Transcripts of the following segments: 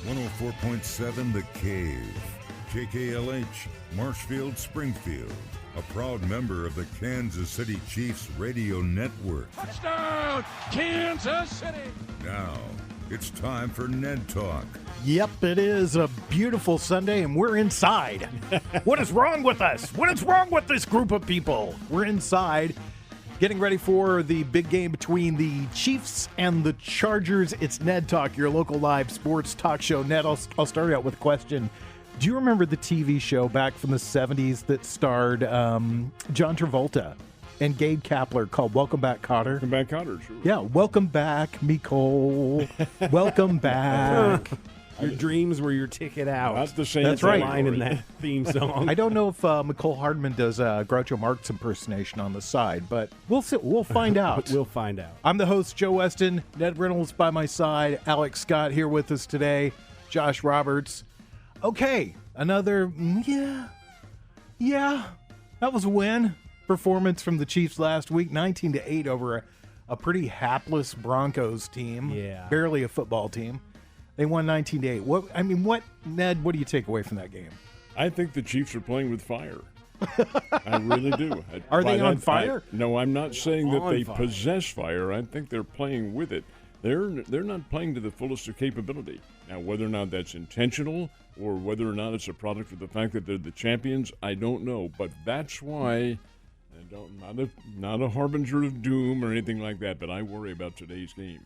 104.7 The Cave. KKLH, Marshfield, Springfield. A proud member of the Kansas City Chiefs radio network. Touchdown, Kansas City! Now, it's time for Ned Talk. Yep, it is a beautiful Sunday, and we're inside. What is wrong with us? What is wrong with this group of people? We're inside, getting ready for the big game between the Chiefs and the Chargers. It's Ned Talk, your local live sports talk show. Ned, I'll start out with a question. Do you remember the TV show back from the 70s that starred John Travolta and Gabe Kapler called Welcome Back, Kotter? Welcome back, Kotter, sure. Yeah, welcome back, Nicole. Welcome back. Your dreams were your ticket out. That's the same. That's right. Line in that theme song. I don't know if Nicole Hardman does Groucho Marx impersonation on the side, but we'll see. We'll find out. We'll find out. I'm the host, Joe Westen. Ned Reynolds by my side. Alex Scott here with us today. Josh Roberts. Okay, another, yeah, that was a win. Performance from the Chiefs last week, 19-8 over a pretty hapless Broncos team. Yeah. Barely a football team. They won 19-8. Ned, what do you take away from that game? I think the Chiefs are playing with fire. I really do. Are they on fire? No, I'm not saying that they fire. possess fire. I think they're playing with it. They're not playing to the fullest of capability. Now, whether or not that's intentional or whether or not it's a product of the fact that they're the champions, I don't know. But that's why, not a harbinger of doom or anything like that, but I worry about today's game.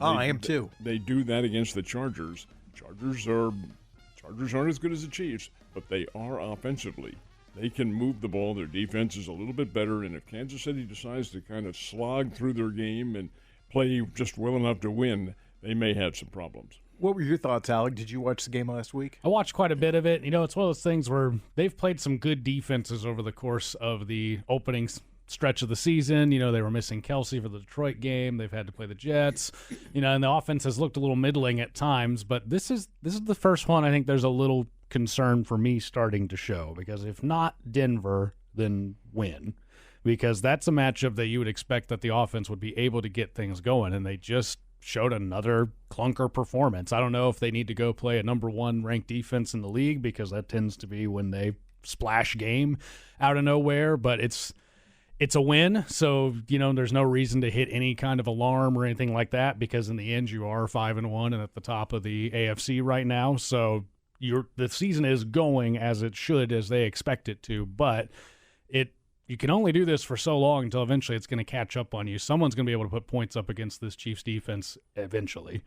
I am too. They do that against the Chargers. Chargers aren't as good as the Chiefs, but they are offensively. They can move the ball. Their defense is a little bit better, and if Kansas City decides to kind of slog through their game and play just well enough to win, they may have some problems. What were your thoughts, Alec? Did you watch the game last week? I watched quite a bit of it. You know, it's one of those things where they've played some good defenses over the course of the opening stretch of the season. You know, they were missing Kelsey for the Detroit game. They've had to play the Jets. You know, and the offense has looked a little middling at times. But this is the first one I think there's a little concern for me starting to show. Because if not Denver, then win. Because that's a matchup that you would expect that the offense would be able to get things going. And they just showed another clunker performance. I don't know if they need to go play a number one ranked defense in the league, because that tends to be when they splash game out of nowhere, but it's a win. So, you know, there's no reason to hit any kind of alarm or anything like that, because in the end you are 5-1 and at the top of the AFC right now. So the season is going as it should, as they expect it to, but you can only do this for so long until eventually it's going to catch up on you. Someone's going to be able to put points up against this Chiefs defense eventually.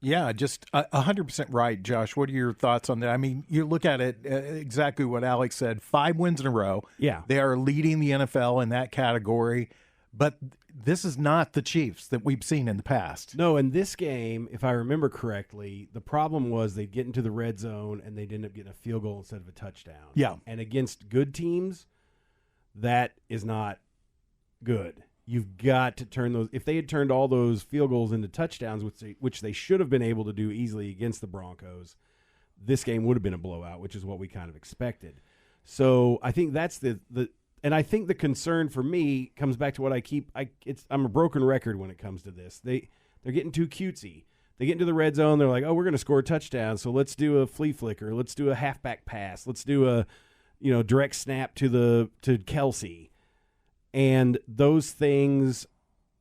Yeah, just 100% right, Josh. What are your thoughts on that? I mean, you look at it exactly what Alex said. 5 wins in a row. Yeah. They are leading the NFL in that category, but this is not the Chiefs that we've seen in the past. No, in this game, if I remember correctly, the problem was they'd get into the red zone and they'd end up getting a field goal instead of a touchdown. Yeah. And against good teams, that is not good. You've got to turn those. If they had turned all those field goals into touchdowns, which they should have been able to do easily against the Broncos, this game would have been a blowout, which is what we kind of expected. So I think that's and I think the concern for me comes back to what I'm a broken record when it comes to this. They're getting too cutesy. They get into the red zone, they're like, oh, we're going to score a touchdown, so let's do a flea flicker, let's do a halfback pass, let's do a direct snap to Kelsey. And those things,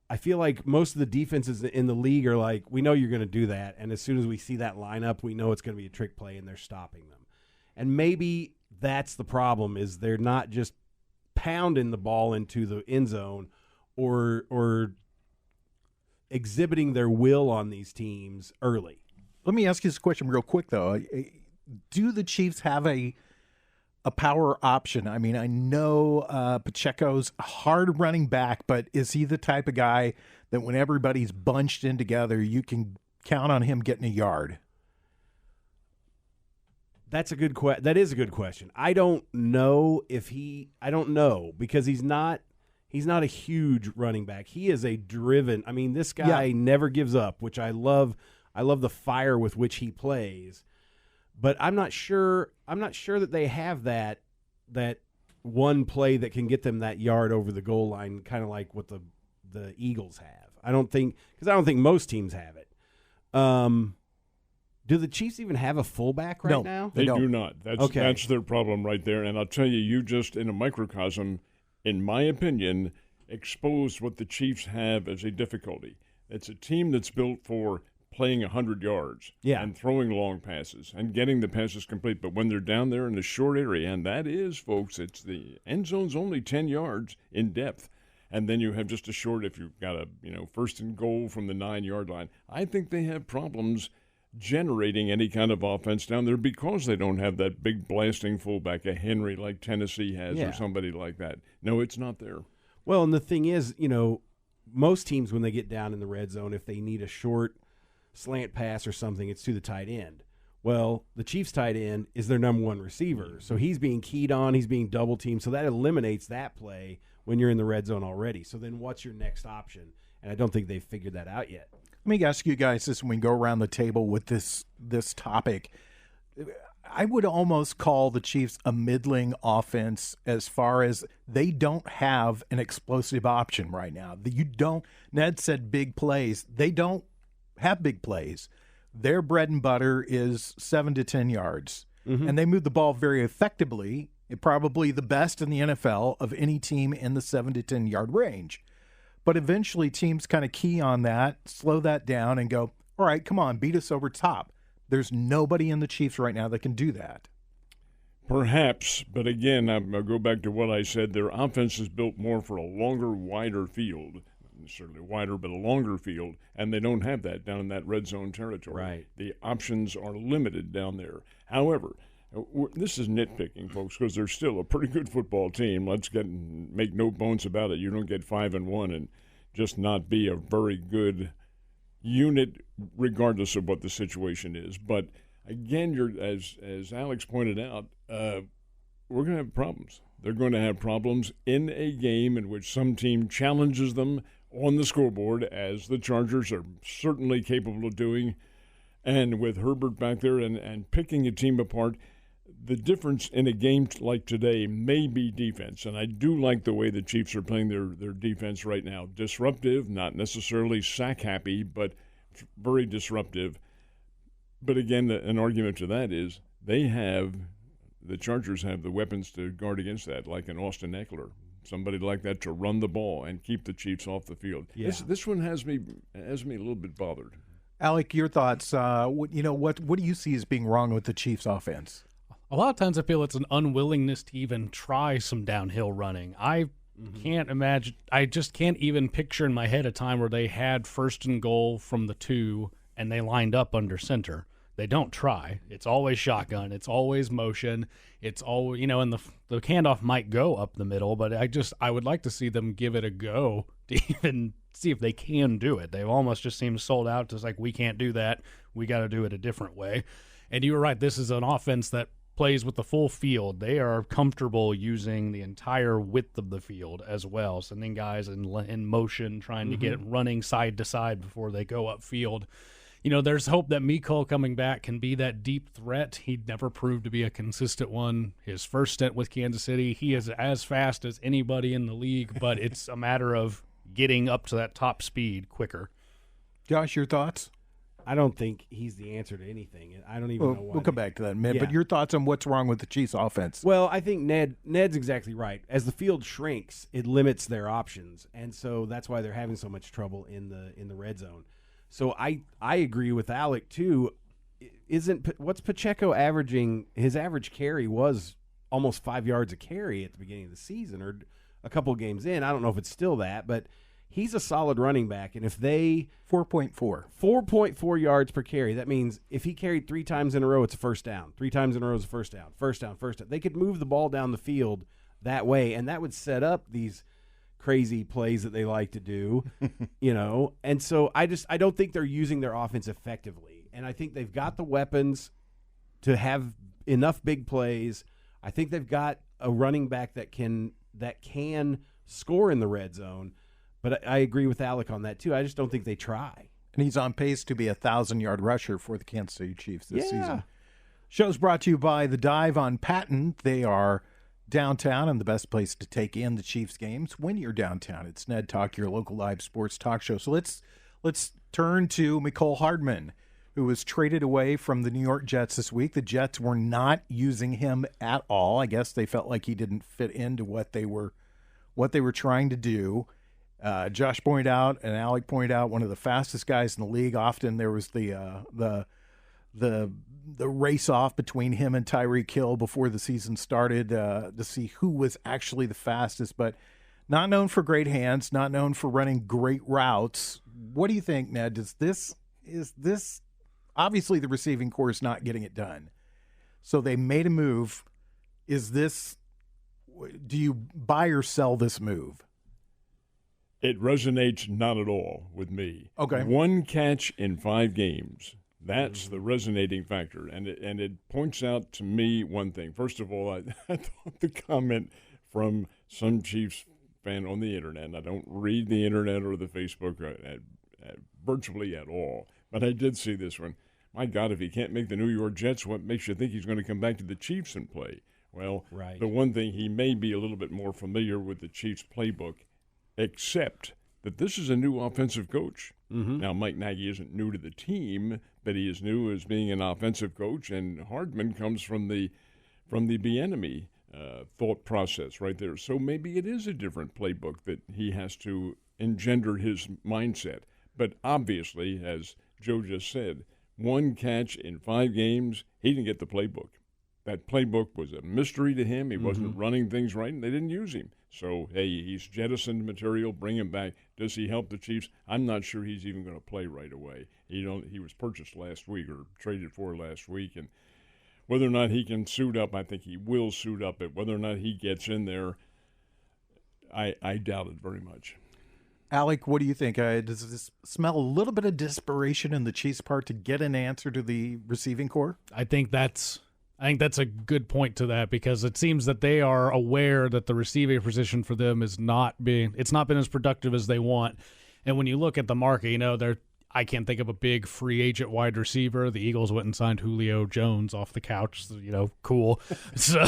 I feel like most of the defenses in the league are like, we know you're going to do that, and as soon as we see that lineup, we know it's going to be a trick play, and they're stopping them. And maybe that's the problem, is they're not just pounding the ball into the end zone or exhibiting their will on these teams early. Let me ask you this question real quick, though. Do the Chiefs have a power option? I mean, I know Pacheco's a hard running back, but is he the type of guy that when everybody's bunched in together, you can count on him getting a yard? That's a good question. That is a good question. I don't know because he's not a huge running back. He is a driven. I mean, this guy never gives up, which I love. I love the fire with which he plays. But I'm not sure that they have that one play that can get them that yard over the goal line, kind of like what the Eagles have. I don't think most teams have it. Do the Chiefs even have a fullback right No. now? They don't. do not. That's their problem right there. And I'll tell you, you just, in a microcosm, in my opinion, exposed what the Chiefs have as a difficulty. It's a team that's built for playing 100 yards and throwing long passes and getting the passes complete. But when they're down there in the short area, and that is, folks, it's the end zone's only 10 yards in depth. And then you have just a short, if you've got a first and goal from the 9-yard line. I think they have problems generating any kind of offense down there because they don't have that big blasting fullback, a Henry like Tennessee has or somebody like that. No, it's not there. Well, and the thing is, most teams when they get down in the red zone, if they need a short slant pass or something, it's to the tight end. Well, the Chiefs' tight end is their number one receiver, so he's being keyed on, he's being double teamed, so that eliminates that play when you're in the red zone already. So then what's your next option? And I don't think they've figured that out yet. Let me ask you guys this when we go around the table with this topic. I would almost call the Chiefs a middling offense as far as they don't have an explosive option right now. Ned said big plays. They don't have big plays. Their bread and butter is 7 to 10 yards. And they move the ball very effectively, probably the best in the NFL of any team in the 7 to 10 yard range. But eventually teams kind of key on that, slow that down, and go, all right, come on, beat us over top. There's nobody in the Chiefs right now that can do that. Perhaps, but again, I'll go back to what I said. Their offense is built more for a longer, wider field. Not necessarily wider, but a longer field, and they don't have that down in that red zone territory. Right. The options are limited down there. However, this is nitpicking, folks, because they're still a pretty good football team. Make no bones about it. You don't get 5-1 and just not be a very good unit, regardless of what the situation is. But again, as Alex pointed out, we're going to have problems. They're going to have problems in a game in which some team challenges them on the scoreboard, as the Chargers are certainly capable of doing. And with Herbert back there and picking a team apart, the difference in a game like today may be defense. And I do like the way the Chiefs are playing their defense right now. Disruptive, not necessarily sack-happy, but very disruptive. But again, an argument to that is the Chargers have the weapons to guard against that, like an Austin Eckler, somebody like that to run the ball and keep the Chiefs off the field. Yeah. This one has me a little bit bothered. Alec, your thoughts? What do you see as being wrong with the Chiefs' offense? A lot of times I feel it's an unwillingness to even try some downhill running. I can't imagine. I just can't even picture in my head a time where they had first and goal from the 2 and they lined up under center. They don't try. It's always shotgun. It's always motion. It's always, and the handoff might go up the middle, but I would like to see them give it a go to even see if they can do it. They've almost just seemed sold out to like, we can't do that. We got to do it a different way. And you were right. This is an offense that plays with the full field. They are comfortable using the entire width of the field as well, sending guys in motion, trying to get running side to side before they go upfield. There's hope that Mecole coming back can be that deep threat. He never proved to be a consistent one. His first stint with Kansas City, he is as fast as anybody in the league, but it's a matter of getting up to that top speed quicker. Josh, your thoughts? I don't think he's the answer to anything. I don't even know why. We'll come back to that in a minute. But your thoughts on what's wrong with the Chiefs' offense? Well, I think Ned's exactly right. As the field shrinks, it limits their options, and so that's why they're having so much trouble in the red zone. So I agree with Alec too. What's Pacheco averaging? His average carry was almost 5 yards a carry at the beginning of the season, or a couple games in. I don't know if it's still that, but he's a solid running back. And if they 4.4 yards per carry, that means if he carried 3 times in a row, it's a first down. 3 times in a row is a first down. First down. They could move the ball down the field that way, and that would set up these crazy plays that they like to do, And so I don't think they're using their offense effectively. And I think they've got the weapons to have enough big plays. I think they've got a running back that can score in the red zone. But I agree with Alec on that too. I just don't think they try. And he's on pace to be a 1,000-yard rusher for the Kansas City Chiefs this season. Show's brought to you by The Dive on Patton. They are downtown and the best place to take in the Chiefs games when you're downtown. It's Ned Talk, your local live sports talk show. So let's turn to Mecole Hardman, who was traded away from the New York Jets this week. The Jets were not using him at all. I guess they felt like he didn't fit into what they were trying to do. Josh pointed out and Alec pointed out, one of the fastest guys in the league. Often there was the race off between him and Tyreek Hill before the season started to see who was actually the fastest, but not known for great hands, not known for running great routes. What do you think, Ned? Is this obviously the receiving corps is not getting it done, so they made a move. Do you buy or sell this move? It resonates not at all with me. Okay. 1 catch in 5 games. That's the resonating factor. And it points out to me one thing. First of all, I thought the comment from some Chiefs fan on the internet, and I don't read the internet or the Facebook virtually at all, but I did see this one. My God, if he can't make the New York Jets, what makes you think he's going to come back to the Chiefs and play? Well, right. The one thing, he may be a little bit more familiar with the Chiefs playbook, except that this is a new offensive coach. Mm-hmm. Now, Mike Nagy isn't new to the team, but he is new as being an offensive coach, and Hardman comes from the Bieniemy thought process right there. So maybe it is a different playbook that he has to engender his mindset. But obviously, as Joe just said, 1 catch in 5 games, he didn't get the playbook. That playbook was a mystery to him. He wasn't running things right, and they didn't use him. So, hey, he's jettisoned material, bring him back. Does he help the Chiefs? I'm not sure he's even going to play right away. He was purchased last week or traded for last week, and whether or not he can suit up, I think he will suit up. But whether or not he gets in there, I doubt it very much. Alec, what do you think? Does this smell a little bit of desperation in the Chiefs' part to get an answer to the receiving corps? I think that's a good point to that, because it seems that they are aware that the receiving position for them it's not been as productive as they want. And when you look at the market, I can't think of a big free agent wide receiver. The Eagles went and signed Julio Jones off the couch. So, cool. So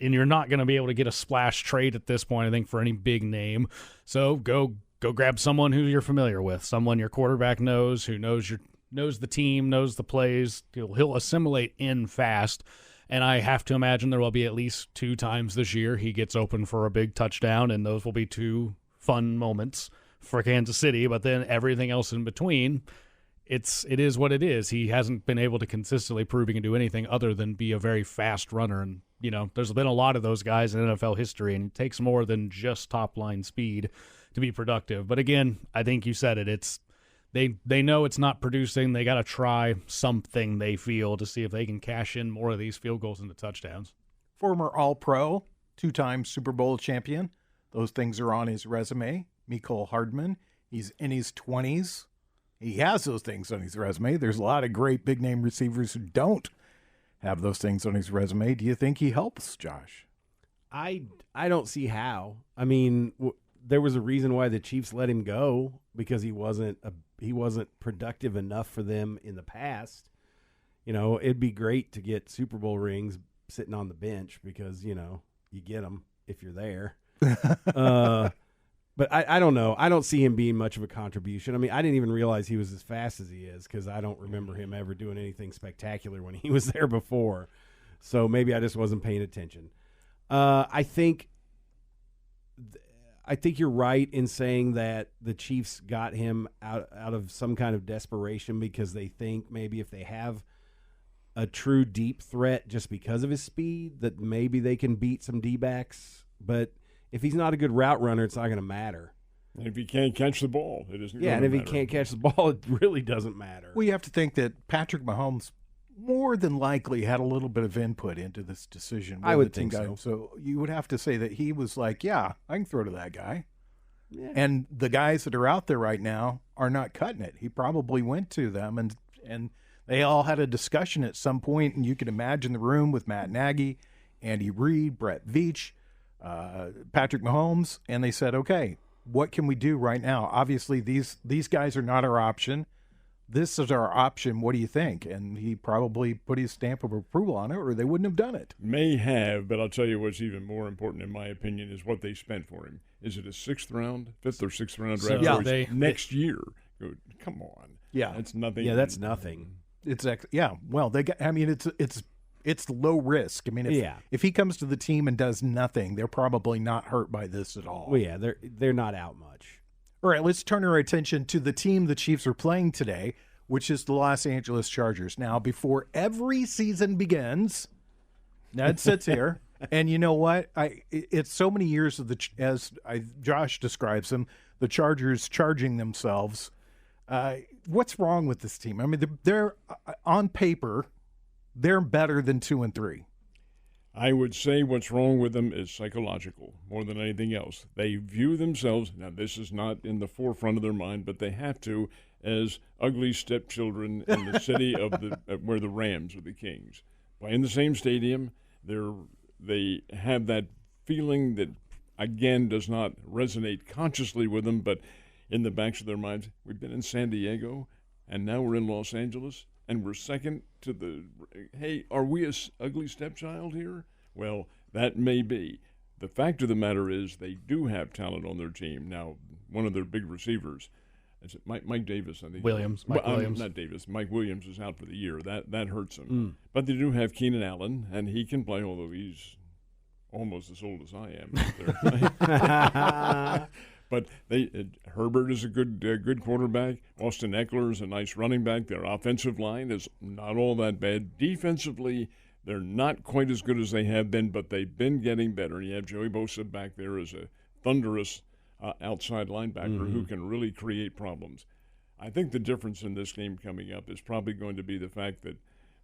you're not going to be able to get a splash trade at this point, I think, for any big name. So go grab someone who you're familiar with, someone your quarterback knows, who knows the team, knows the plays. He'll assimilate in fast. And I have to imagine there will be at least 2 times this year he gets open for a big touchdown, and those will be 2 fun moments for Kansas City. But then everything else in between, it is what it is. He hasn't been able to consistently prove he can do anything other than be a very fast runner. And, there's been a lot of those guys in NFL history, and it takes more than just top-line speed to be productive. But again, I think you said it. They know it's not producing. They got to try something, they feel, to see if they can cash in more of these field goals into touchdowns. Former All-Pro, 2-time Super Bowl champion. Those things are on his resume. Mecole Hardman. He's in his 20s. He has those things on his resume. There's a lot of great big-name receivers who don't have those things on his resume. Do you think he helps, Josh? I don't see how. I mean, there was a reason why the Chiefs let him go, because he wasn't productive enough for them in the past. It'd be great to get Super Bowl rings sitting on the bench, because you get them if you're there. But I don't know. I don't see him being much of a contribution. I mean, I didn't even realize he was as fast as he is, because I don't remember him ever doing anything spectacular when he was there before. So maybe I just wasn't paying attention. I think you're right in saying that the Chiefs got him out of some kind of desperation, because they think maybe if they have a true deep threat just because of his speed, that maybe they can beat some D-backs. But if he's not a good route runner, it's not going to matter. And if he can't catch the ball, it isn't. Yeah, and if he can't catch the ball, it really doesn't matter. Well, you have to think that Patrick Mahomes more than likely had a little bit of input into this decision. I would think so. So you would have to say that he was like, yeah, I can throw to that guy. Yeah. And the guys that are out there right now are not cutting it. He probably went to them, and they all had a discussion at some point, and you can imagine the room with Matt Nagy, Andy Reid, Brett Veach, Patrick Mahomes, and they said, okay, what can we do right now? Obviously, these guys are not our option. This is our option. What do you think? And he probably put his stamp of approval on it, or they wouldn't have done it. May have, but I'll tell you what's even more important, in my opinion, is what they spent for him. Is it a 5th or 6th round draft choice next year? Come on. Yeah. That's nothing. Yeah, that's nothing. Well, they got. I mean, it's low risk. I mean, if he comes to the team and does nothing, they're probably not hurt by this at all. Well, yeah, they're not out much. All right, let's turn our attention to the team the Chiefs are playing today, which is the Los Angeles Chargers. Now, before every season begins, Ned sits here, and you know what? It's so many years of Josh describes them, the Chargers charging themselves. What's wrong with this team? I mean, they're on paper, they're better than 2-3. I would say what's wrong with them is psychological more than anything else. They view themselves, now this is not in the forefront of their mind, but they have to, as ugly stepchildren in the city of where the Rams are the kings. Playing the same stadium, they have that feeling that, again, does not resonate consciously with them, but in the backs of their minds. We've been in San Diego, and now we're in Los Angeles, and we're second to hey, are we a ugly stepchild here? Well, that may be. The fact of the matter is they do have talent on their team. Now, one of their big receivers, is it Mike Davis, I think. Mike Williams. Not Davis. Mike Williams is out for the year. That hurts him. But they do have Keenan Allen, and he can play, although he's almost as old as I am. But Herbert is a good quarterback. Austin Eckler is a nice running back. Their offensive line is not all that bad. Defensively, they're not quite as good as they have been, but they've been getting better. And you have Joey Bosa back there as a thunderous outside linebacker who can really create problems. I think the difference in this game coming up is probably going to be the fact that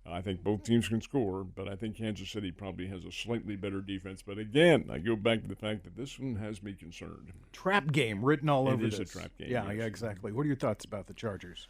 I think both teams can score, but I think Kansas City probably has a slightly better defense. But again, I go back to the fact that this one has me concerned. Trap game written all over this. It is a trap game. Yeah, exactly. What are your thoughts about the Chargers?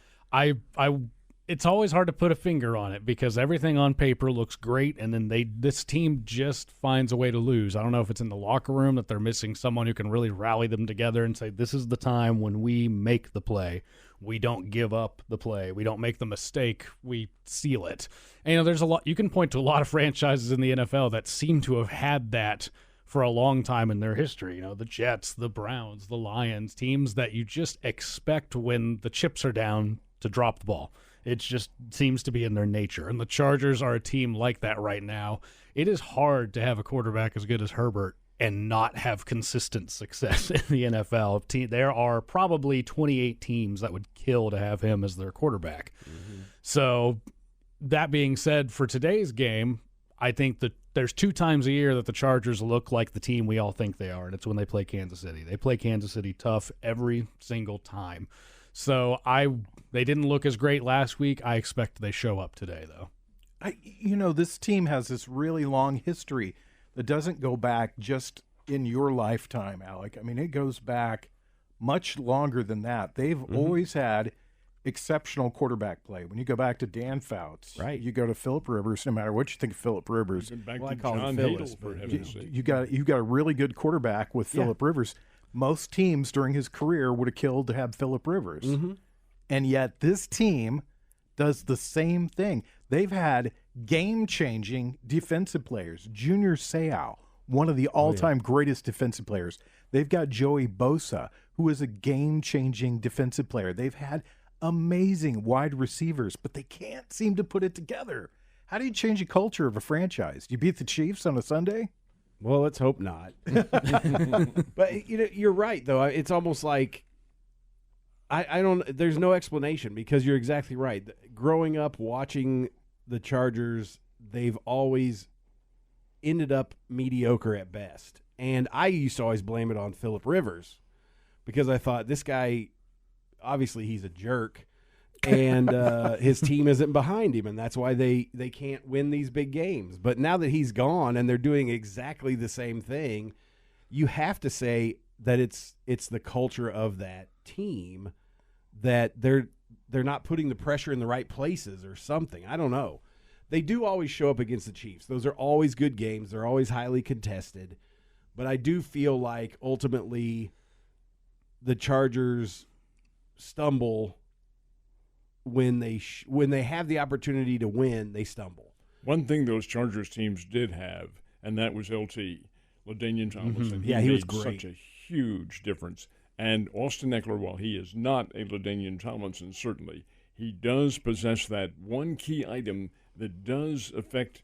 It's always hard to put a finger on it because everything on paper looks great, and then this team just finds a way to lose. I don't know if it's in the locker room that they're missing someone who can really rally them together and say, this is the time when we make the play. We don't give up the play. We don't make the mistake. We seal it. And, there's a lot. You can point to a lot of franchises in the NFL that seem to have had that for a long time in their history. The Jets, the Browns, the Lions, teams that you just expect when the chips are down to drop the ball. It just seems to be in their nature. And the Chargers are a team like that right now. It is hard to have a quarterback as good as Herbert and not have consistent success in the NFL. There are probably 28 teams that would kill to have him as their quarterback. So that being said, for today's game, I think that there's 2 times a year that the Chargers look like the team we all think they are, and it's when they play Kansas City. They play Kansas City tough every single time. So they didn't look as great last week. I expect they show up today, though. This team has this really long history that doesn't go back just in your lifetime, Alec. I mean, it goes back much longer than that. They've always had exceptional quarterback play. When you go back to Dan Fouts, right? You go to Phillip Rivers. No matter what you think of Phillip Rivers, I call him Phillips, for heaven's sake. You got a really good quarterback with Phillip Rivers. Most teams during his career would have killed to have Phillip Rivers, and yet this team does the same thing. They've had game-changing defensive players. Junior Seau, one of the all-time greatest defensive players. They've got Joey Bosa, who is a game-changing defensive player. They've had amazing wide receivers, but they can't seem to put it together. How do you change the culture of a franchise? Do you beat the Chiefs on a Sunday? Well, let's hope not. But you're right, though. It's almost like I don't. There's no explanation because you're exactly right. Growing up watching the Chargers, they've always ended up mediocre at best. And I used to always blame it on Phillip Rivers because I thought this guy, obviously he's a jerk, and his team isn't behind him, and that's why they can't win these big games. But now that he's gone and they're doing exactly the same thing, you have to say that it's the culture of that team that they're not putting the pressure in the right places or something. I don't know. They do always show up against the Chiefs. Those are always good games. They're always highly contested. But I do feel like ultimately the Chargers stumble when they have the opportunity to win, they stumble. One thing those Chargers teams did have, and that was LT, LaDainian Tomlinson. He was great. Such a huge difference. And Austin Eckler, while he is not a LaDainian Tomlinson, certainly, he does possess that one key item that does affect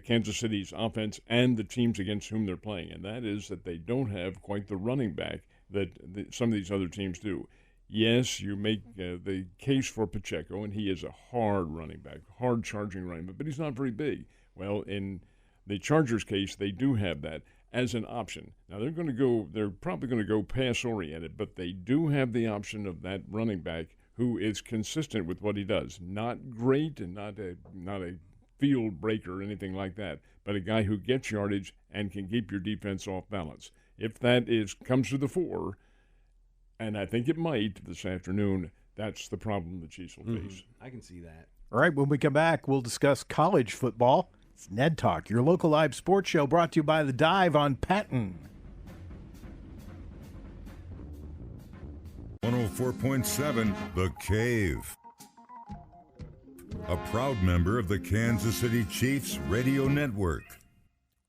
Kansas City's offense and the teams against whom they're playing, and that is that they don't have quite the running back that some of these other teams do. Yes, you make the case for Pacheco, and he is a hard running back, hard charging running back, but he's not very big. Well, in the Chargers case, they do have that as an option. Now they're probably going to go pass oriented, but they do have the option of that running back who is consistent with what he does. Not great and not a field breaker or anything like that, but a guy who gets yardage and can keep your defense off balance. If that comes to the fore, and I think it might this afternoon, that's the problem the Chiefs will face. I can see that. All right, when we come back, we'll discuss college football. It's Ned Talk, your local live sports show brought to you by The Dive on Patton. 104.7 The Cave. A proud member of the Kansas City Chiefs radio network.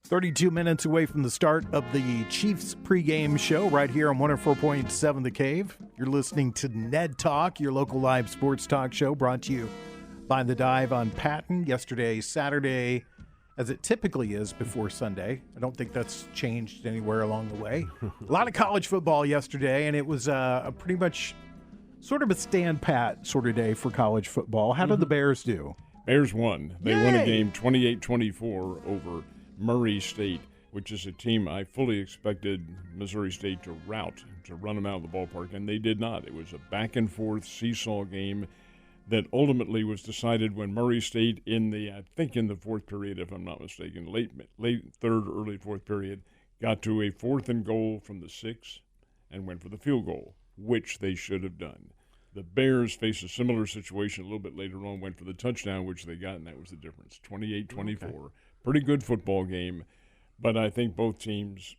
32 minutes away from the start of the Chiefs pregame show right here on 104.7 The Cave. You're listening to Ned Talk, your local live sports talk show brought to you by The Dive on Patton. Yesterday, Saturday, as it typically is before Sunday. I don't think that's changed anywhere along the way. A lot of college football yesterday, and it was a pretty much sort of a stand-pat sort of day for college football. How did the Bears do? Bears won. They Yay! won a game 28-24 over Murray State, which is a team I fully expected Missouri State to rout, to run them out of the ballpark, and they did not. It was a back-and-forth seesaw game that ultimately was decided when Murray State in the fourth period, if I'm not mistaken, late third, early fourth period, got to a 4th and goal from the 6 and went for the field goal, which they should have done. The Bears faced a similar situation a little bit later on, went for the touchdown, which they got, and that was the difference, 28-24. Okay. Pretty good football game, but I think both teams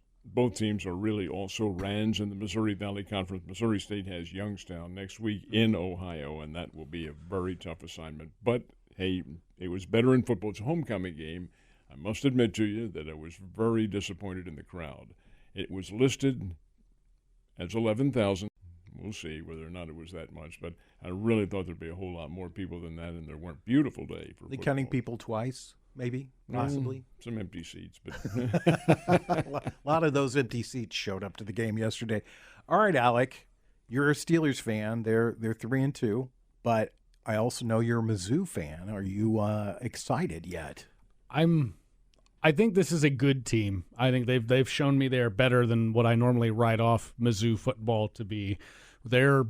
are really also Rands in the Missouri Valley Conference. Missouri State has Youngstown next week in Ohio, and that will be a very tough assignment. But, hey, it was better in football. It's a homecoming game. I must admit to you that I was very disappointed in the crowd. It was listed as 11,000. We'll see whether or not it was that much, but I really thought there'd be a whole lot more people than that, and there weren't. Beautiful day for football. Counting people twice, maybe, possibly. Some empty seats, but a lot of those empty seats showed up to the game yesterday. All right, Alec, you're a Steelers fan. They're 3-2, but I also know you're a Mizzou fan. Are you excited yet? I think this is a good team. I think they've shown me they're better than what I normally write off Mizzou football to be. They're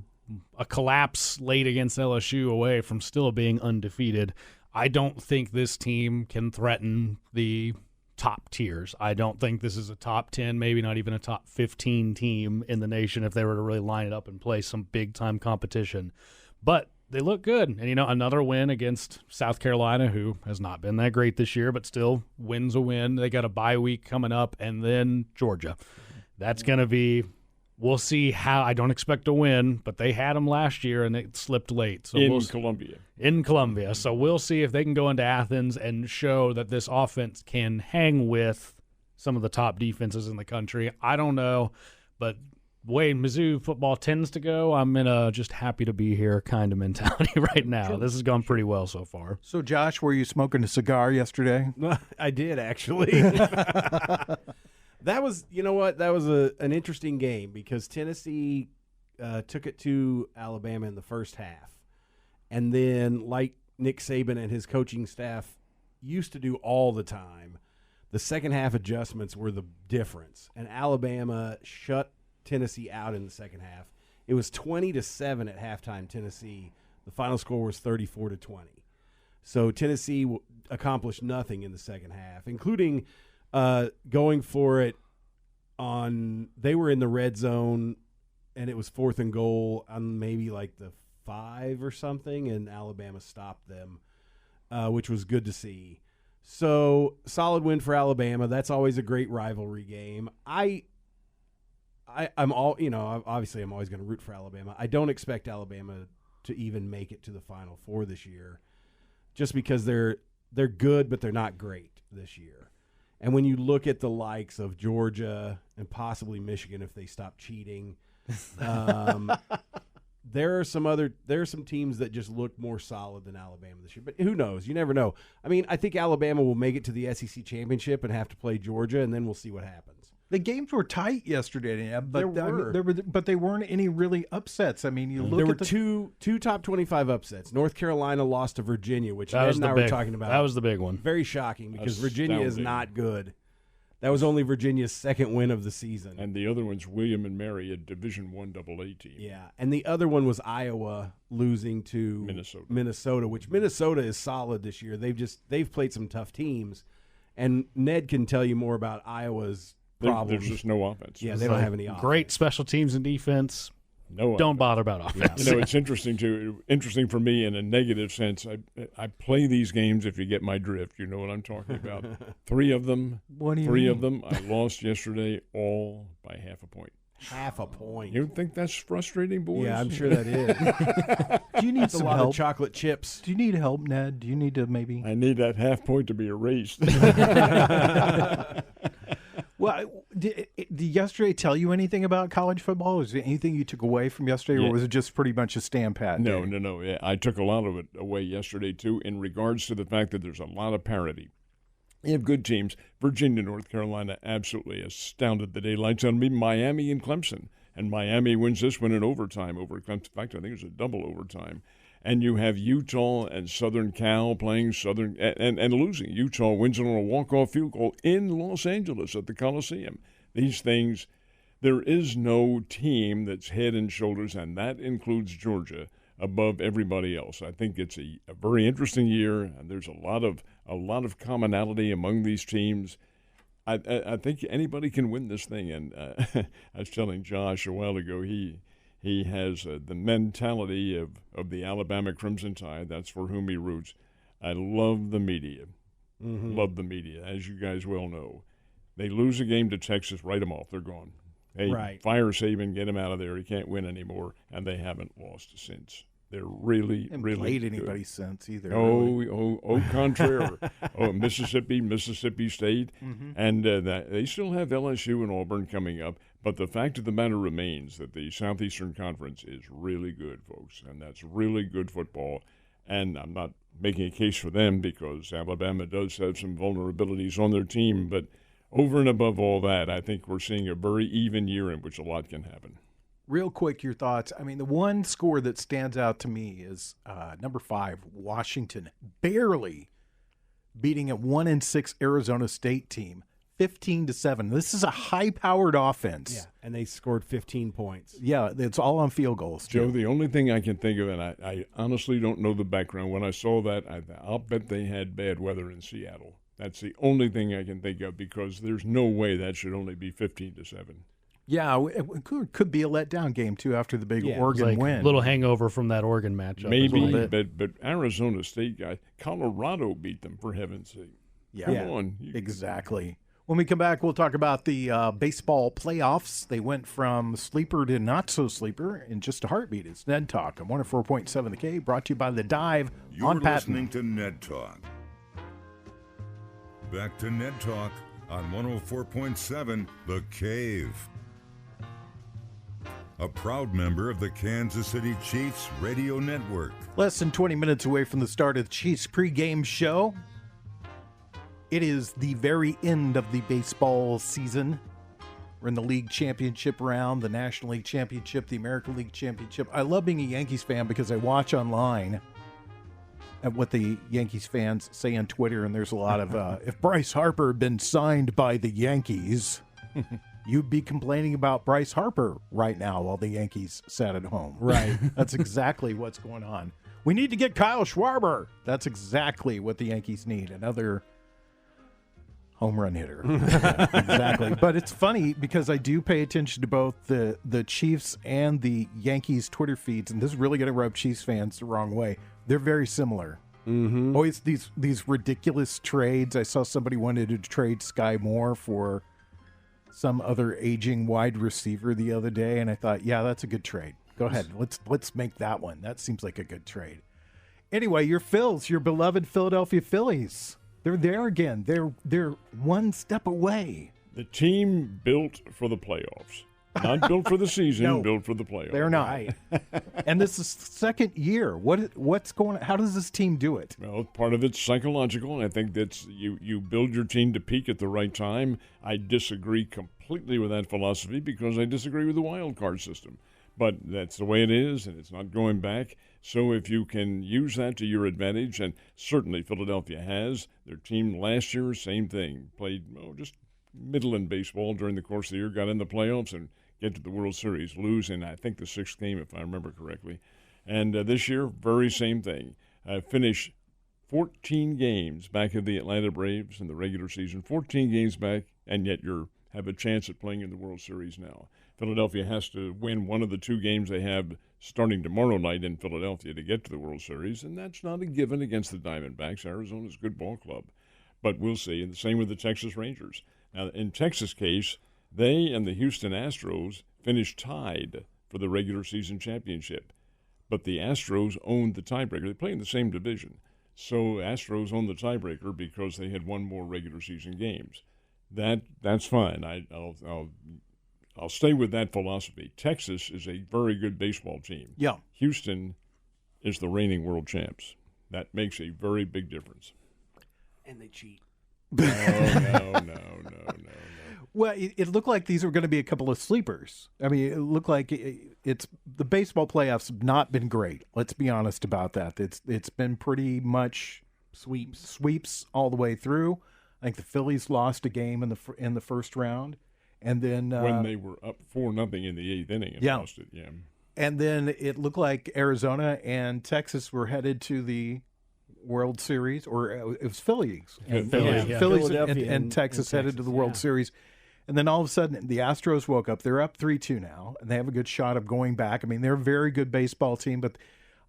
a collapse late against LSU away from still being undefeated. I don't think this team can threaten the top tiers. I don't think this is a top 10, maybe not even a top 15 team in the nation if they were to really line it up and play some big-time competition. But they look good. And, another win against South Carolina, who has not been that great this year, but still wins a win. They got a bye week coming up, and then Georgia. That's going to be – we'll see how – I don't expect a win, but they had them last year, and it slipped late. So Columbia. In Columbia. So we'll see if they can go into Athens and show that this offense can hang with some of the top defenses in the country. I don't know, but – way Mizzou football tends to go, I'm in a just happy to be here kind of mentality right now. Sure. This has gone pretty well so far. So, Josh, were you smoking a cigar yesterday? I did, actually. That was, that was an interesting game because Tennessee took it to Alabama in the first half. And then, like Nick Saban and his coaching staff used to do all the time, the second half adjustments were the difference. And Alabama shut Tennessee out in the second half. It was 20-7 at halftime. Tennessee. The final score was 34-20. So Tennessee accomplished nothing in the second half, including going for it on. They were in the red zone, and it was 4th and goal on maybe like the 5 or something, and Alabama stopped them, which was good to see. So solid win for Alabama. That's always a great rivalry game. I'm obviously I'm always going to root for Alabama. I don't expect Alabama to even make it to the Final Four this year, just because they're good, but they're not great this year. And when you look at the likes of Georgia and possibly Michigan if they stop cheating, there are some teams that just look more solid than Alabama this year. But who knows? You never know. I mean, I think Alabama will make it to the SEC championship and have to play Georgia, and then we'll see what happens. The games were tight yesterday, but There they weren't any really upsets. I mean, you look there at were two top 25 upsets. North Carolina lost to Virginia, which That Ned was and the I big, were talking about. That was the big one. Very shocking because Virginia is Astounding. not good. That was only Virginia's second win of the season. And the other one's William and Mary, a Division I AA team. Yeah, and the other one was Iowa losing to Minnesota, which Minnesota is solid this year. They've played some tough teams, and Ned can tell you more about Iowa's problems. There's just no offense. Yeah, they don't have any offense. Great special teams and defense. No, Don't bother about offense. You know, it's interesting for me in a negative sense. I play these games, if you get my drift. You know what I'm talking about. Three of them I lost yesterday, all by half a point. Half a point. You think that's frustrating, boys? Yeah, I'm sure that is. Do you need That's a some lot help? of chocolate chips. Do you need help, Ned? Do you need to maybe? I need that half point to be erased. Well, did yesterday tell you anything about college football? Was there anything you took away from yesterday, or was it just pretty much a stand pat? No. Yeah, I took a lot of it away yesterday, too, in regards to the fact that there's a lot of parity. You have good teams. Virginia, North Carolina, absolutely astounded the daylights out of me. Miami and Clemson. And Miami wins this one in overtime over Clemson. In fact, I think it was a double overtime. And you have Utah and Southern Cal playing Southern and losing. Utah wins it on a walk-off field goal in Los Angeles at the Coliseum. These things, there is no team that's head and shoulders, and that includes Georgia, above everybody else. I think it's a very interesting year, and there's a lot of commonality among these teams. I think anybody can win this thing. And I was telling Josh a while ago, he has the mentality of the Alabama Crimson Tide. That's for whom he roots. I love the media. Mm-hmm. Love the media, as you guys well know. They lose a game to Texas, write them off. They're gone. Hey, Right. fire Saban, get him out of there. He can't win anymore, and they haven't lost since. They're really, Haven't really played good. anybody since either. really. Oh, contraire. Mississippi State, and they still have LSU and Auburn coming up. But the fact of the matter remains that the Southeastern Conference is really good, folks, and that's really good football. And I'm not making a case for them because Alabama does have some vulnerabilities on their team. But over and above all that, I think we're seeing a very even year in which a lot can happen. Real quick, your thoughts. I mean, the one score that stands out to me is number 5, Washington, barely beating a 1-6 Arizona State team, 15-7. This is a high-powered offense. Yeah, and they scored 15 points. Yeah, it's all on field goals. Joe, the only thing I can think of, and I honestly don't know the background, when I saw that, I'll bet they had bad weather in Seattle. That's the only thing I can think of because there's no way that should only be 15-7. Yeah, it could be a letdown game, too, after the big Oregon Like win. a little hangover from that Oregon matchup. Maybe, as well. but Arizona State guy, Colorado beat them, for heaven's sake. Yeah, Come on. exactly. When we come back, we'll talk about the baseball playoffs. They went from sleeper to not so sleeper in just a heartbeat. It's Ned Talk on 104.7 The K, brought to you by The Dive You're on Patton. listening to Ned Talk. Back to Ned Talk on 104.7 The Cave. A proud member of the Kansas City Chiefs radio network. Less than 20 minutes away from the start of the Chiefs pregame show. It is the very end of the baseball season. We're in the league championship round, the National League Championship, the American League Championship. I love being a Yankees fan because I watch online at what the Yankees fans say on Twitter, and there's a lot of, if Bryce Harper had been signed by the Yankees, you'd be complaining about Bryce Harper right now while the Yankees sat at home. Right. That's exactly what's going on. We need to get Kyle Schwarber. That's exactly what the Yankees need, another home run hitter. Yeah, exactly. But it's funny because I do pay attention to both the Chiefs and the Yankees Twitter feeds, and this is really going to rub Chiefs fans the wrong way. They're very similar. Mm-hmm. Always these ridiculous trades. I saw somebody wanted to trade Sky Moore for some other aging wide receiver the other day, and I thought, yeah, that's a good trade. Go ahead. Let's make that one. That seems like a good trade. Anyway, your Phils, your beloved Philadelphia Phillies. They're there again. They're one step away. The team built for the playoffs. Not built for the season, No. built for the playoffs. They're not. And this is the second year. What's going on? How does this team do it? Well, part of it's psychological, and I think that's you build your team to peak at the right time. I disagree completely with that philosophy because I disagree with the wild card system. But that's the way it is, and it's not going back. So if you can use that to your advantage, and certainly Philadelphia has, their team last year, same thing, played just middle in baseball during the course of the year, got in the playoffs and get to the World Series, lose in, I think, the sixth game, if I remember correctly. And this year, very same thing. Finish 14 games back of the Atlanta Braves in the regular season, 14 games back, and yet you have a chance at playing in the World Series now. Philadelphia has to win one of the two games they have starting tomorrow night in Philadelphia to get to the World Series, and that's not a given against the Diamondbacks. Arizona's a good ball club. But we'll see. And the same with the Texas Rangers. Now, in Texas' case, they and the Houston Astros finished tied for the regular season championship. But the Astros owned the tiebreaker. They play in the same division. So Astros owned the tiebreaker because they had won more regular season games. That's fine. I'll stay with that philosophy. Texas is a very good baseball team. Yeah. Houston is the reigning world champs. That makes a very big difference. And they cheat. No. Well, it looked like these were going to be a couple of sleepers. I mean, it looked like it's the baseball playoffs have not been great. Let's be honest about that. It's been pretty much sweeps all the way through. I think the Phillies lost a game in the first round. And then when they were up 4-0 in the eighth inning and lost it, yeah. And then it looked like Arizona and Texas were headed to the World Series, or it was Phillies. Phillies and Texas headed to the World Series. And then all of a sudden, the Astros woke up. They're up 3-2 now, and they have a good shot of going back. I mean, they're a very good baseball team, but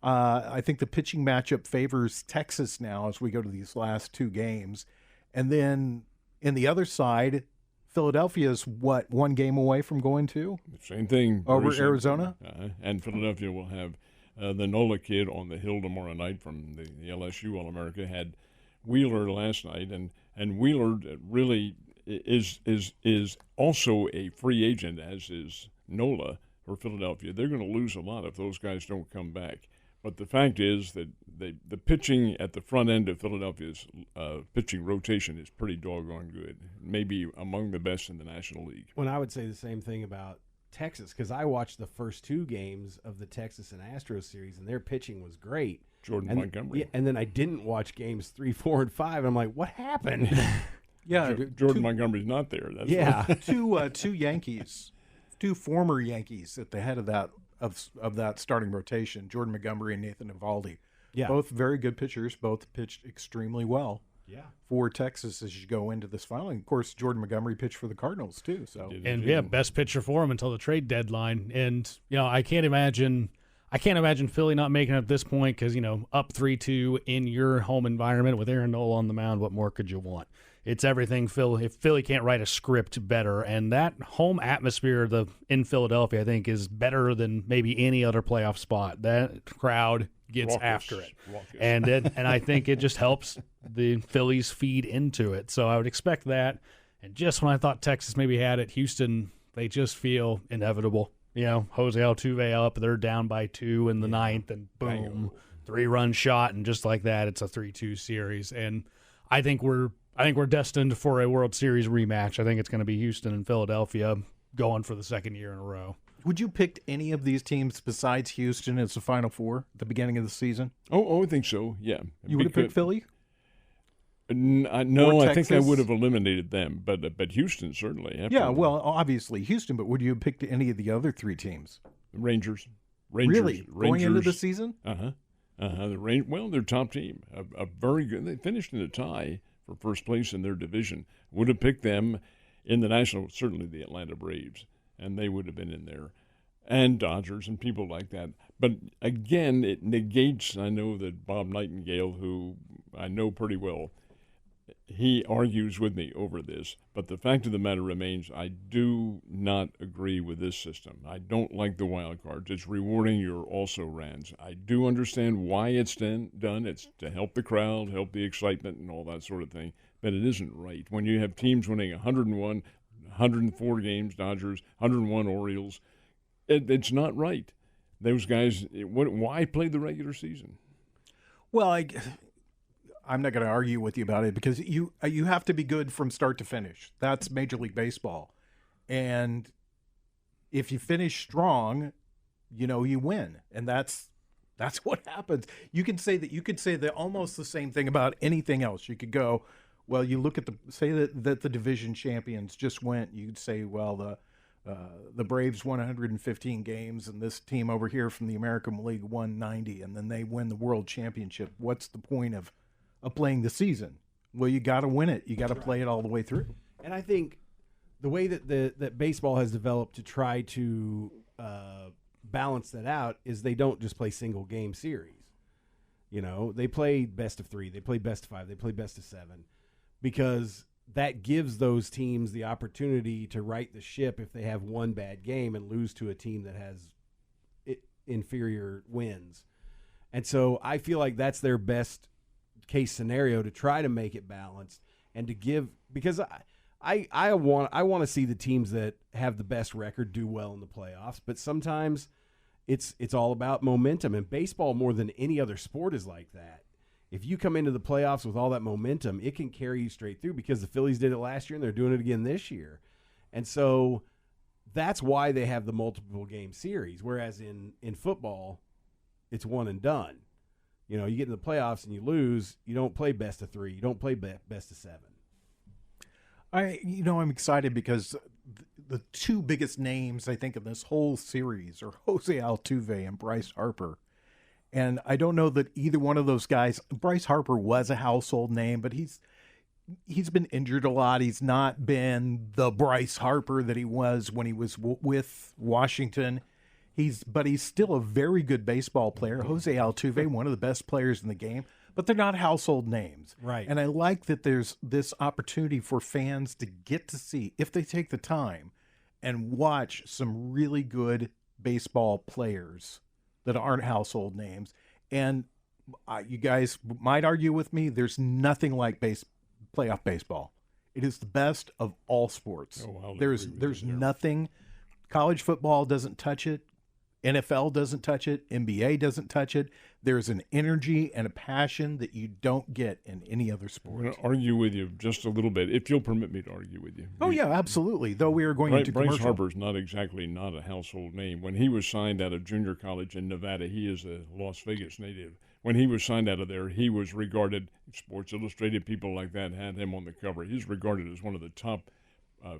I think the pitching matchup favors Texas now as we go to these last two games. And then in the other side, Philadelphia's one game away from going to? Same thing. Over Arizona? And Philadelphia will have the Nola kid on the Hill tomorrow night from the LSU All-America. Had Wheeler last night, and Wheeler really is also a free agent, as is Nola for Philadelphia. They're going to lose a lot if those guys don't come back. But the fact is that the pitching at the front end of Philadelphia's pitching rotation is pretty doggone good, maybe among the best in the National League. When I would say the same thing about Texas, because I watched the first two games of the Texas and Astros series, and their pitching was great. Montgomery. Yeah, and then I didn't watch games 3, 4, and 5. And I'm like, what happened? Jordan Montgomery's not there. That's two Yankees, two former Yankees at the head of that starting rotation, Jordan Montgomery and Nathan Eovaldi. Yeah. Both very good pitchers, both pitched extremely well for Texas as you go into this final. And of course, Jordan Montgomery pitched for the Cardinals too. So best pitcher for him until the trade deadline. And I can't imagine Philly not making it at this point because up 3-2 in your home environment with Aaron Nola on the mound. What more could you want? It's everything if Philly can't write a script better. And that home atmosphere in Philadelphia, I think, is better than maybe any other playoff spot. That crowd gets after it. And I think it just helps the Phillies feed into it. So I would expect that. And just when I thought Texas maybe had it, Houston, they just feel inevitable. Jose Altuve up, they're down by 2 in the ninth, and boom, 3-run shot, and just like that, it's a 3-2 series. And I think we're destined for a World Series rematch. I think it's going to be Houston and Philadelphia going for the second year in a row. Would you pick any of these teams besides Houston as the Final Four at the beginning of the season? Oh, I think so, yeah. You would have picked Philly? No, I think I would have eliminated them, but Houston certainly. Yeah, well, obviously Houston, but would you have picked any of the other three teams? Rangers. Really? Going into the season? Their top team, a very good. They finished in a tie for first place in their division. Would have picked them in the National, certainly the Atlanta Braves, and they would have been in there, and Dodgers and people like that. But again, it negates. I know that Bob Nightingale, who I know pretty well, he argues with me over this, but the fact of the matter remains, I do not agree with this system. I don't like the wild cards. It's rewarding your also-rans. I do understand why it's done. It's to help the crowd, help the excitement, and all that sort of thing, but it isn't right. When you have teams winning 101, 104 games, Dodgers, 101 Orioles. It's not right. Those guys, why play the regular season? Well, I'm not going to argue with you about it because you have to be good from start to finish. That's Major League Baseball. And if you finish strong, you win. And that's what happens. You could say that almost the same thing about anything else. You could go, well, you look at say that the division champions just went, you'd say, well, the Braves won 115 games and this team over here from the American League won 90, and then they win the World Championship. What's the point of playing the season? Well, you got to win it. You got to play it all the way through. And I think the way that baseball has developed to try to balance that out is they don't just play single game series. They play best of 3, they play best of 5, they play best of 7, because that gives those teams the opportunity to right the ship if they have one bad game and lose to a team that has inferior wins. And so I feel like that's their best case scenario, to try to make it balanced and to give, because I want to see the teams that have the best record do well in the playoffs, but sometimes it's all about momentum, and baseball more than any other sport is like that. If you come into the playoffs with all that momentum, it can carry you straight through, because the Phillies did it last year and they're doing it again this year. And so that's why they have the multiple game series, whereas in football, it's one and done. You get in the playoffs and you lose, you don't play best of 3, you don't play best of 7. I'm excited because the two biggest names I think in this whole series are Jose Altuve and Bryce Harper. And I don't know that either one of those guys, Bryce Harper was a household name, but he's been injured a lot. He's not been the Bryce Harper that he was when he was with Washington. But he's still a very good baseball player. Jose Altuve, one of the best players in the game, but they're not household names. Right. And I like that there's this opportunity for fans to get to see, if they take the time and watch some really good baseball players that aren't household names. And you guys might argue with me, there's nothing like playoff baseball. It is the best of all sports. There's nothing. College football doesn't touch it. NFL doesn't touch it. NBA doesn't touch it. There's an energy and a passion that you don't get in any other sport. I'm going to argue with you just a little bit, if you'll permit me to argue with you. Oh, yeah, absolutely. Though we are going into commercial. Bryce Harper's not a household name. When he was signed out of junior college in Nevada, he is a Las Vegas native. When he was signed out of there, he was regarded, Sports Illustrated, people like that had him on the cover. He's regarded as one of the top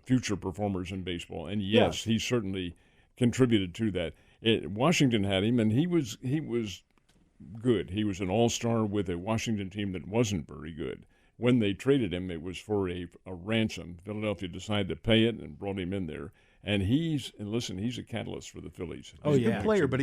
future performers in baseball. And yes, he certainly contributed to that. Washington had him, and he was good. He was an all-star with a Washington team that wasn't very good. When they traded him, it was for a ransom. Philadelphia decided to pay it and brought him in there. And he's a catalyst for the Phillies. Oh, yeah. Good player, but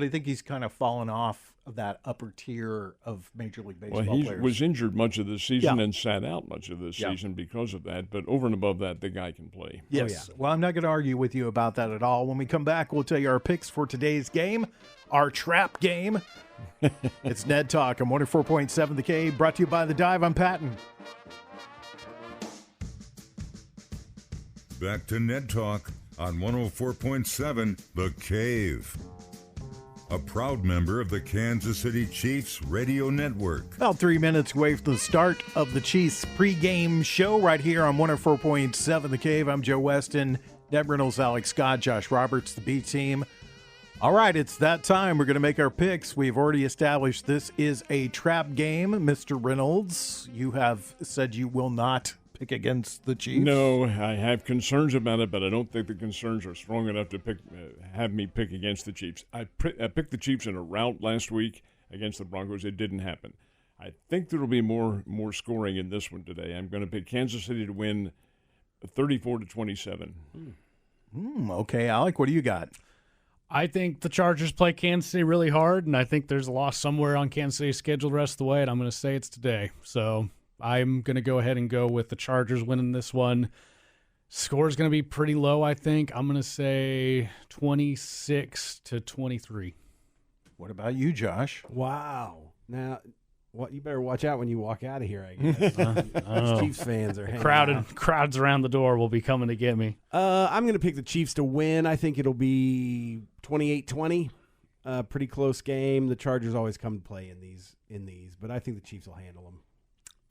I think he's kind of fallen off of that upper tier of Major League Baseball players. Well, he was injured much of the season and sat out much of the season because of that. But over and above that, the guy can play. Yes. Oh, yeah. Well, I'm not going to argue with you about that at all. When we come back, we'll tell you our picks for today's game, our trap game. It's Ned Talk on 104.7 The Cave, brought to you by The Dive. I'm Patton. Back to Ned Talk on 104.7 The Cave. A proud member of the Kansas City Chiefs radio network. About 3 minutes away from the start of the Chiefs pregame show right here on 104.7 The Cave. I'm Joe Westen, Ned Reynolds, Alex Scott, Josh Roberts, the B team. All right, it's that time. We're going to make our picks. We've already established this is a trap game. Mr. Reynolds, you have said you will not pick against the Chiefs. No, I have concerns about it, but I don't think the concerns are strong enough to have me pick against the Chiefs. I picked the Chiefs in a rout last week against the Broncos. It didn't happen. I think there will be more scoring in this one today. I'm going to pick Kansas City to win 34-27. Okay, Alec, what do you got? I think the Chargers play Kansas City really hard, and I think there's a loss somewhere on Kansas City's schedule the rest of the way, and I'm going to say it's today. So I'm going to go ahead and go with the Chargers winning this one. Score is going to be pretty low, I think. I'm going to say 26-23. What about you, Josh? Wow. Now, What you better watch out when you walk out of here, I guess. These Chiefs fans are hanging out. Crowds around the door will be coming to get me. I'm going to pick the Chiefs to win. I think it'll be 28-20. Pretty close game. The Chargers always come to play in these, but I think the Chiefs will handle them.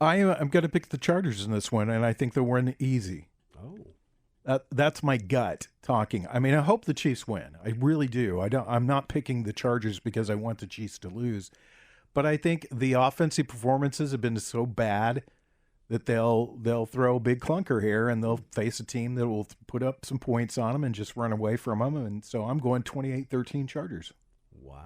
I'm going to pick the Chargers in this one, and I think they'll win easy. Oh. That's my gut talking. I mean, I hope the Chiefs win. I really do. I'm not picking the Chargers because I want the Chiefs to lose. But I think the offensive performances have been so bad that they'll throw a big clunker here, and they'll face a team that will put up some points on them and just run away from them. And so I'm going 28-13 Chargers. Wow.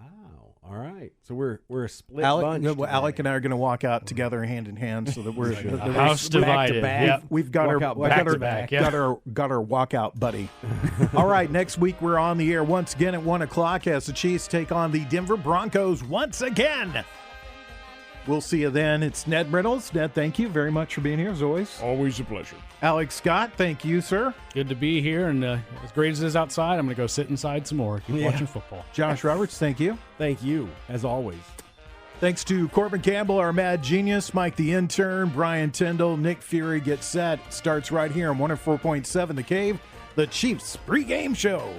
All right. So we're a split Alec, bunch. no, Alec and I are going to walk out together hand in hand so that we're The house divided. back. Yep. We've got Walk our out got back our to back, yeah. got our walkout buddy. All right, next week we're on the air once again at 1:00 as the Chiefs take on the Denver Broncos once again. We'll see you then. It's Ned Reynolds. Ned, thank you very much for being here as always. Always a pleasure. Alex Scott, thank you, sir. Good to be here, and as great as it is outside, I'm going to go sit inside some more. Keep watching football. Josh Roberts, thank you. Thank you, as always. Thanks to Corbin Campbell, our mad genius, Mike the intern, Brian Tyndall, Nick Fury. Get set. Starts right here on 104.7 The Cave, the Chiefs pregame show.